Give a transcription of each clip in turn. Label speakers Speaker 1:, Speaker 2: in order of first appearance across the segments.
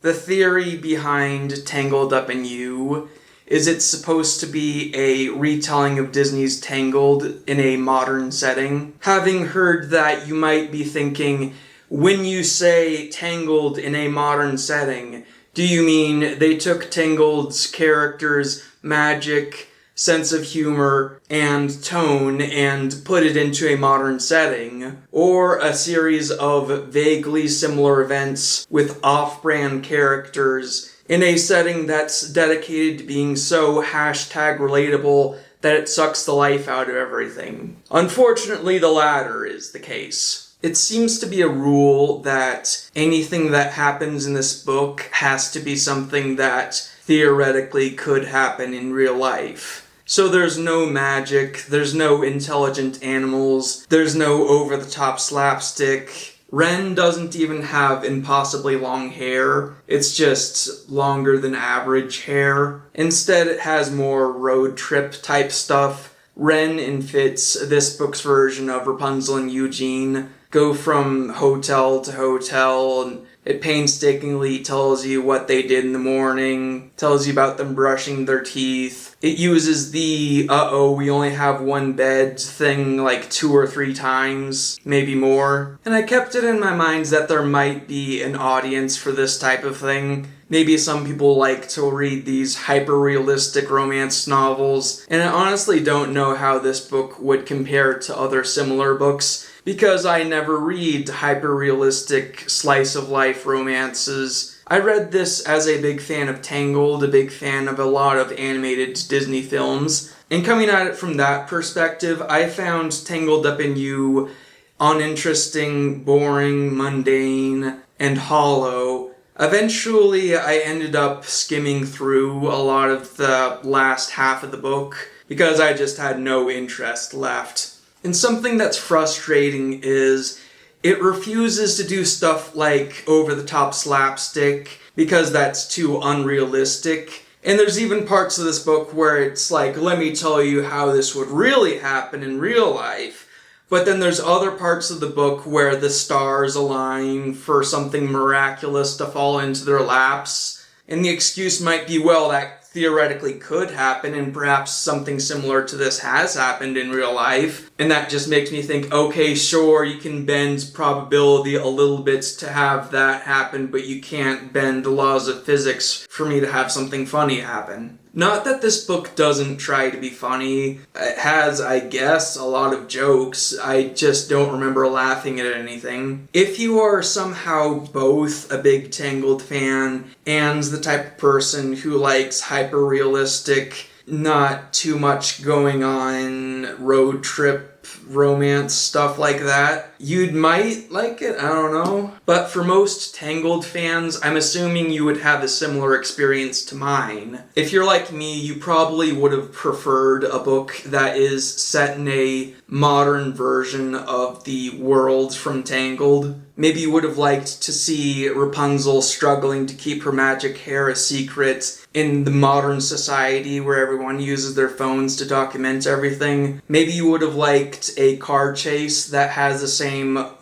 Speaker 1: The theory behind Tangled Up in You is it's supposed to be a retelling of Disney's Tangled in a modern setting. Having heard that, you might be thinking, when you say Tangled in a modern setting, do you mean they took Tangled's characters' magic, sense of humor, and tone and put it into a modern setting? Or a series of vaguely similar events with off-brand characters in a setting that's dedicated to being so #relatable that it sucks the life out of everything? Unfortunately, the latter is the case. It seems to be a rule that anything that happens in this book has to be something that theoretically could happen in real life. So there's no magic, there's no intelligent animals, there's no over-the-top slapstick. Ren doesn't even have impossibly long hair, it's just longer than average hair. Instead, it has more road trip type stuff. Ren and Fitz, this book's version of Rapunzel and Eugene, go from hotel to hotel, and it painstakingly tells you what they did in the morning, tells you about them brushing their teeth. It uses the we only have one bed thing like 2 or 3 times, maybe more. And I kept it in my mind that there might be an audience for this type of thing. Maybe some people like to read these hyper-realistic romance novels, and I honestly don't know how this book would compare to other similar books, because I never read hyper-realistic slice-of-life romances. I read this as a big fan of Tangled, a big fan of a lot of animated Disney films, and coming at it from that perspective, I found Tangled Up in You uninteresting, boring, mundane, and hollow. Eventually, I ended up skimming through a lot of the last half of the book because I just had no interest left. And something that's frustrating is it refuses to do stuff like over-the-top slapstick because that's too unrealistic. And there's even parts of this book where it's like, let me tell you how this would really happen in real life. But then there's other parts of the book where the stars align for something miraculous to fall into their laps. And the excuse might be, well, that theoretically could happen, and perhaps something similar to this has happened in real life. And that just makes me think, okay, sure, you can bend probability a little bit to have that happen, but you can't bend the laws of physics for me to have something funny happen. Not that this book doesn't try to be funny. It has, I guess, a lot of jokes. I just don't remember laughing at anything. If you are somehow both a big Tangled fan and the type of person who likes hyper-realistic, not too much going on road trip romance stuff like that, you might like it, I don't know. But for most Tangled fans, I'm assuming you would have a similar experience to mine. If you're like me, you probably would have preferred a book that is set in a modern version of the world from Tangled. Maybe you would have liked to see Rapunzel struggling to keep her magic hair a secret in the modern society where everyone uses their phones to document everything. Maybe you would have liked a car chase that has the same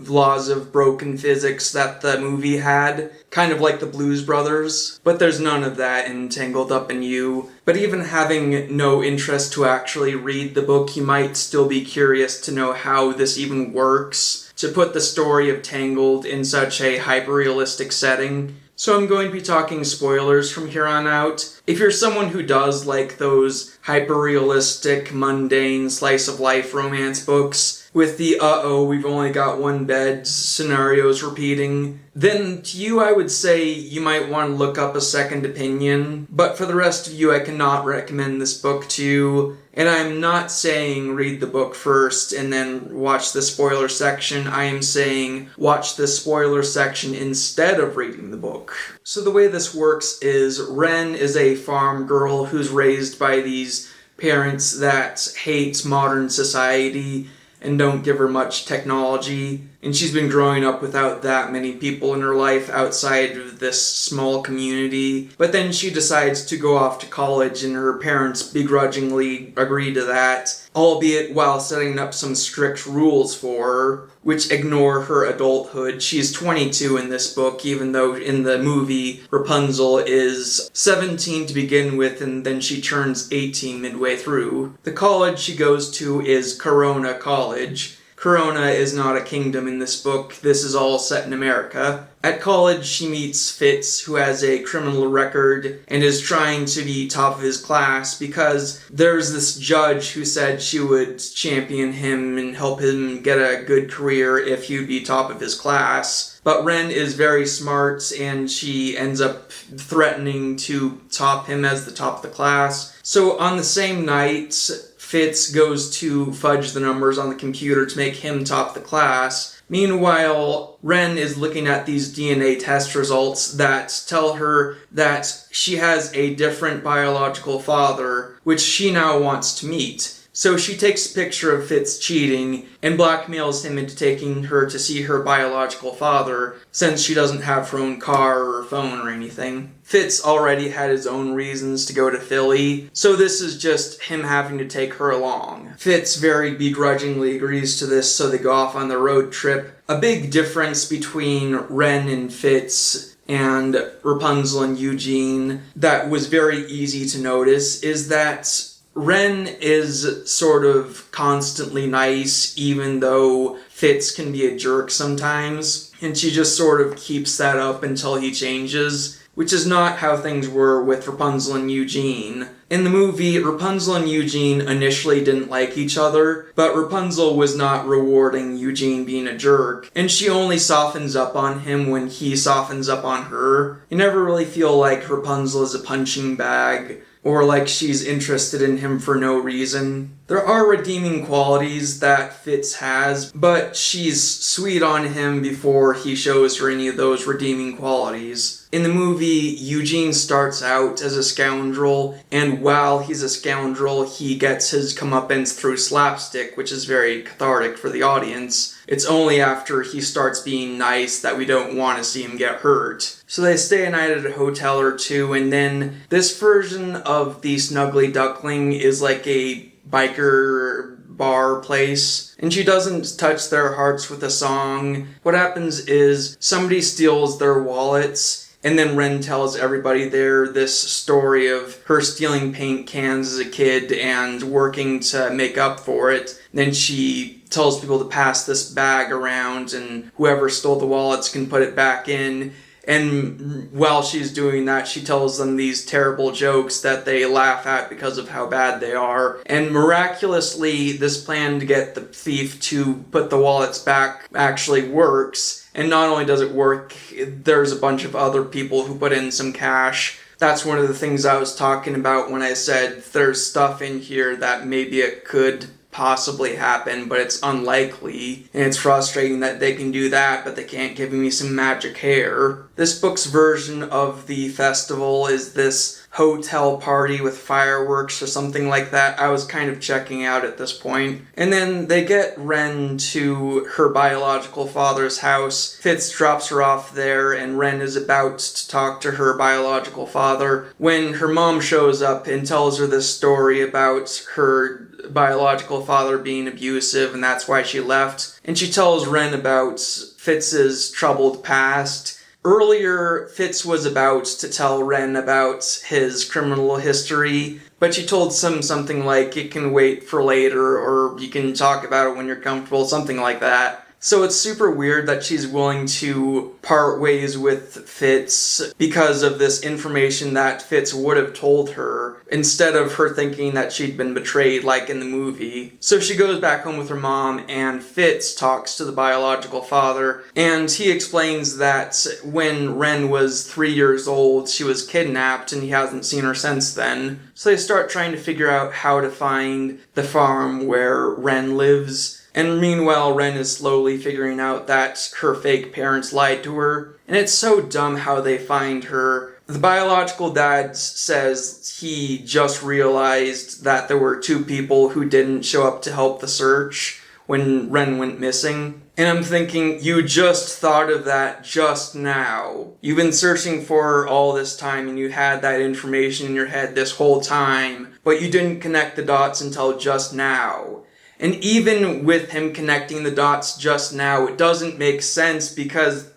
Speaker 1: laws of broken physics that the movie had, kind of like the Blues Brothers. But there's none of that in Tangled Up in You. But even having no interest to actually read the book, you might still be curious to know how this even works, to put the story of Tangled in such a hyper-realistic setting. So I'm going to be talking spoilers from here on out. If you're someone who does like those hyper-realistic, mundane, slice-of-life romance books with the we've only got one bed scenarios repeating, then to you I would say you might want to look up a second opinion. But for the rest of you, I cannot recommend this book to you. And I'm not saying read the book first and then watch the spoiler section. I am saying watch the spoiler section instead of reading the book. So the way this works is Ren is a farm girl who's raised by these parents that hate modern society and don't give her much technology. and she's been growing up without that many people in her life outside of this small community. But then she decides to go off to college, and her parents begrudgingly agree to that, albeit while setting up some strict rules for her, which ignore her adulthood. She's 22 in this book, even though in the movie Rapunzel is 17 to begin with, and then she turns 18 midway through. The college she goes to is Corona College. Corona is not a kingdom in this book. This is all set in America. At college, she meets Fitz, who has a criminal record and is trying to be top of his class because there's this judge who said she would champion him and help him get a good career if he'd be top of his class. But Ren is very smart, and she ends up threatening to top him as the top of the class. So on the same night, Fitz goes to fudge the numbers on the computer to make him top the class. Meanwhile, Ren is looking at these DNA test results that tell her that she has a different biological father, which she now wants to meet. So she takes a picture of Fitz cheating and blackmails him into taking her to see her biological father, since she doesn't have her own car or phone or anything. Fitz already had his own reasons to go to Philly, so this is just him having to take her along. Fitz very begrudgingly agrees to this, so they go off on the road trip. A big difference between Ren and Fitz and Rapunzel and Eugene that was very easy to notice is that Ren is sort of constantly nice, even though Fitz can be a jerk sometimes, and she just sort of keeps that up until he changes, which is not how things were with Rapunzel and Eugene. In the movie, Rapunzel and Eugene initially didn't like each other, but Rapunzel was not rewarding Eugene being a jerk, and she only softens up on him when he softens up on her. You never really feel like Rapunzel is a punching bag, or like she's interested in him for no reason. There are redeeming qualities that Fitz has, but she's sweet on him before he shows her any of those redeeming qualities. In the movie, Eugene starts out as a scoundrel, and while he's a scoundrel, he gets his comeuppance through slapstick, which is very cathartic for the audience. It's only after he starts being nice that we don't want to see him get hurt. So they stay a night at a hotel or two, and then this version of the Snuggly Duckling is like a biker bar place, and she doesn't touch their hearts with a song. What happens is somebody steals their wallets, and then Ren tells everybody there this story of her stealing paint cans as a kid and working to make up for it. Then she tells people to pass this bag around, and whoever stole the wallets can put it back in. And while she's doing that, she tells them these terrible jokes that they laugh at because of how bad they are. And miraculously, this plan to get the thief to put the wallets back actually works. And not only does it work, there's a bunch of other people who put in some cash. That's one of the things I was talking about when I said there's stuff in here that maybe it could possibly happen, but it's unlikely, and it's frustrating that they can do that, but they can't give me some magic hair. This book's version of the festival is this hotel party with fireworks or something like that. I was kind of checking out at this point. And then they get Ren to her biological father's house. Fitz drops her off there, and Ren is about to talk to her biological father when her mom shows up and tells her this story about her biological father being abusive, and that's why she left. And she tells Ren about Fitz's troubled past. Earlier, Fitz was about to tell Ren about his criminal history, but she told him something like, it can wait for later, or you can talk about it when you're comfortable, something like that. So it's super weird that she's willing to part ways with Fitz because of this information that Fitz would have told her, instead of her thinking that she'd been betrayed like in the movie. So she goes back home with her mom, and Fitz talks to the biological father, and he explains that when Ren was 3 years old, she was kidnapped, and he hasn't seen her since then. So they start trying to figure out how to find the farm where Ren lives. And meanwhile, Ren is slowly figuring out that her fake parents lied to her. And it's so dumb how they find her. The biological dad says he just realized that there were 2 people who didn't show up to help the search when Ren went missing. And I'm thinking, you just thought of that just now. You've been searching for all this time and you had that information in your head this whole time, but you didn't connect the dots until just now. And even with him connecting the dots just now, it doesn't make sense because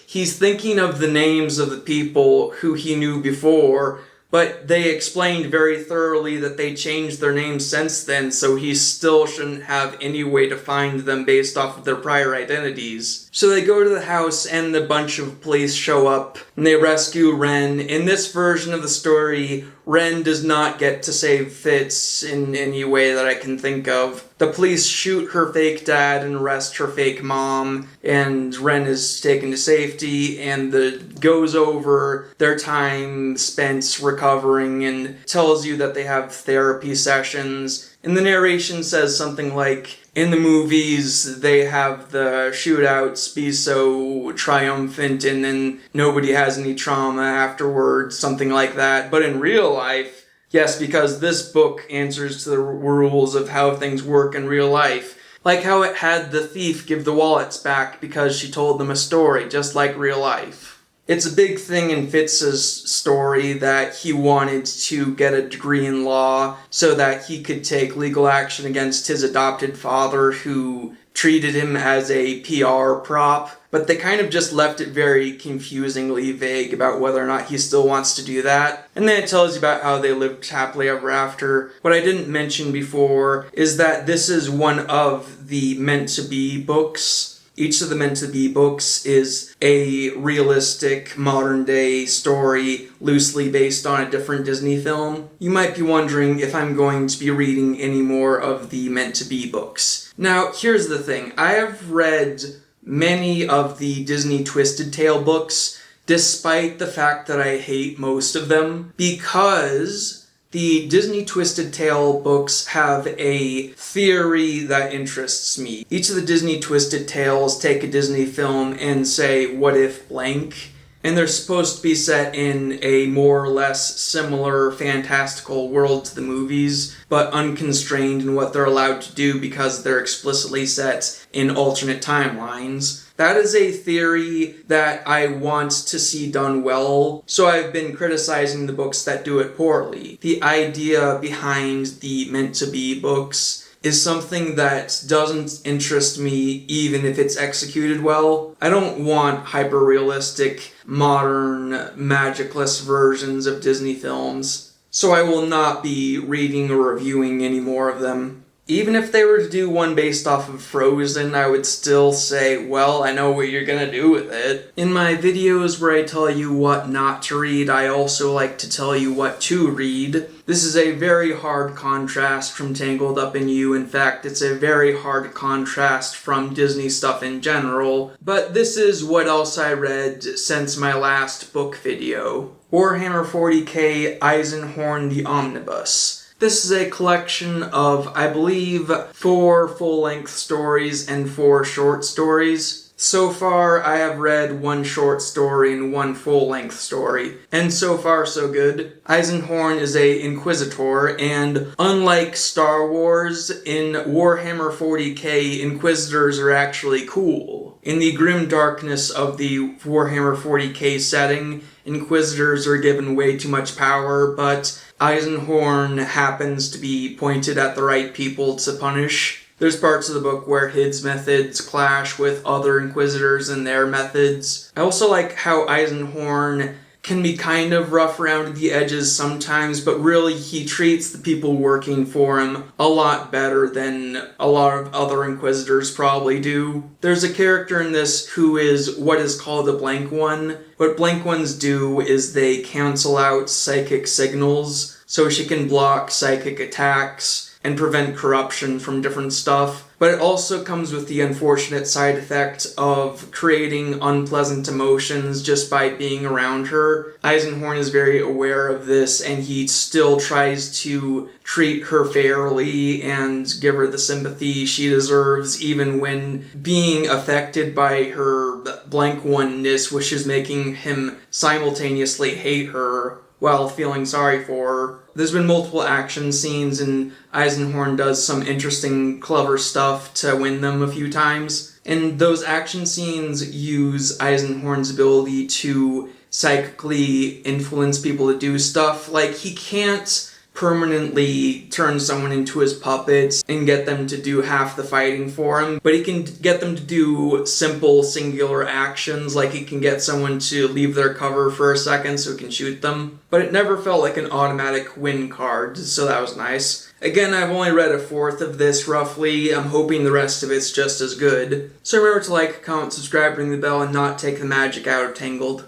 Speaker 1: he's thinking of the names of the people who he knew before, but they explained very thoroughly that they changed their names since then, so he still shouldn't have any way to find them based off of their prior identities. So they go to the house and a bunch of police show up and they rescue Ren. In this version of the story, Ren does not get to save Fitz in any way that I can think of. The police shoot her fake dad and arrest her fake mom, and Ren is taken to safety and goes over their time spent recovering and tells you that they have therapy sessions. And the narration says something like, in the movies, they have the shootouts be so triumphant and then nobody has any trauma afterwards, something like that. But in real life, yes, because this book answers to the rules of how things work in real life. Like how it had the thief give the wallets back because she told them a story, just like real life. It's a big thing in Fitz's story that he wanted to get a degree in law so that he could take legal action against his adopted father who treated him as a PR prop, but they kind of just left it very confusingly vague about whether or not he still wants to do that. And then it tells you about how they lived happily ever after. What I didn't mention before is that this is one of the meant-to-be books. Each of the meant-to-be books is a realistic, modern-day story loosely based on a different Disney film. You might be wondering if I'm going to be reading any more of the meant-to-be books. Now, here's the thing. I have read many of the Disney Twisted Tale books, despite the fact that I hate most of them, because the Disney Twisted Tale books have a theory that interests me. Each of the Disney Twisted Tales take a Disney film and say, what if blank? And they're supposed to be set in a more or less similar fantastical world to the movies, but unconstrained in what they're allowed to do because they're explicitly set in alternate timelines. That is a theory that I want to see done well, so I've been criticizing the books that do it poorly. The idea behind the meant-to-be books is something that doesn't interest me even if it's executed well. I don't want hyper-realistic, modern, magicless versions of Disney films, so I will not be reading or reviewing any more of them. Even if they were to do one based off of Frozen, I would still say, well, I know what you're gonna do with it. In my videos where I tell you what not to read, I also like to tell you what to read. This is a very hard contrast from Tangled Up in You. In fact, it's a very hard contrast from Disney stuff in general. But this is what else I read since my last book video. Warhammer 40k Eisenhorn the Omnibus. This is a collection of, I believe, 4 full-length stories and 4 short stories. So far, I have read 1 short story and 1 full-length story, and so far so good. Eisenhorn is a Inquisitor, and unlike Star Wars, in Warhammer 40k, Inquisitors are actually cool. In the grim darkness of the Warhammer 40k setting, Inquisitors are given way too much power, but Eisenhorn happens to be pointed at the right people to punish. There's parts of the book where his methods clash with other Inquisitors and their methods. I also like how Eisenhorn can be kind of rough around the edges sometimes, but really he treats the people working for him a lot better than a lot of other Inquisitors probably do. There's a character in this who is what is called a Blank One. What Blank Ones do is they cancel out psychic signals, so she can block psychic attacks and prevent corruption from different stuff. But it also comes with the unfortunate side effect of creating unpleasant emotions just by being around her. Eisenhorn is very aware of this, and he still tries to treat her fairly and give her the sympathy she deserves, even when being affected by her blank oneness, which is making him simultaneously hate her. while feeling sorry for her. There's been multiple action scenes, and Eisenhorn does some interesting, clever stuff to win them a few times. And those action scenes use Eisenhorn's ability to psychically influence people to do stuff. Like, he can't permanently turn someone into his puppets and get them to do half the fighting for him, but he can get them to do simple singular actions, like he can get someone to leave their cover for a second so he can shoot them. But it never felt like an automatic win card, so that was nice. Again, I've only read a fourth of this roughly. I'm hoping the rest of it's just as good. So remember to like, comment, subscribe, ring the bell, and not take the magic out of Tangled.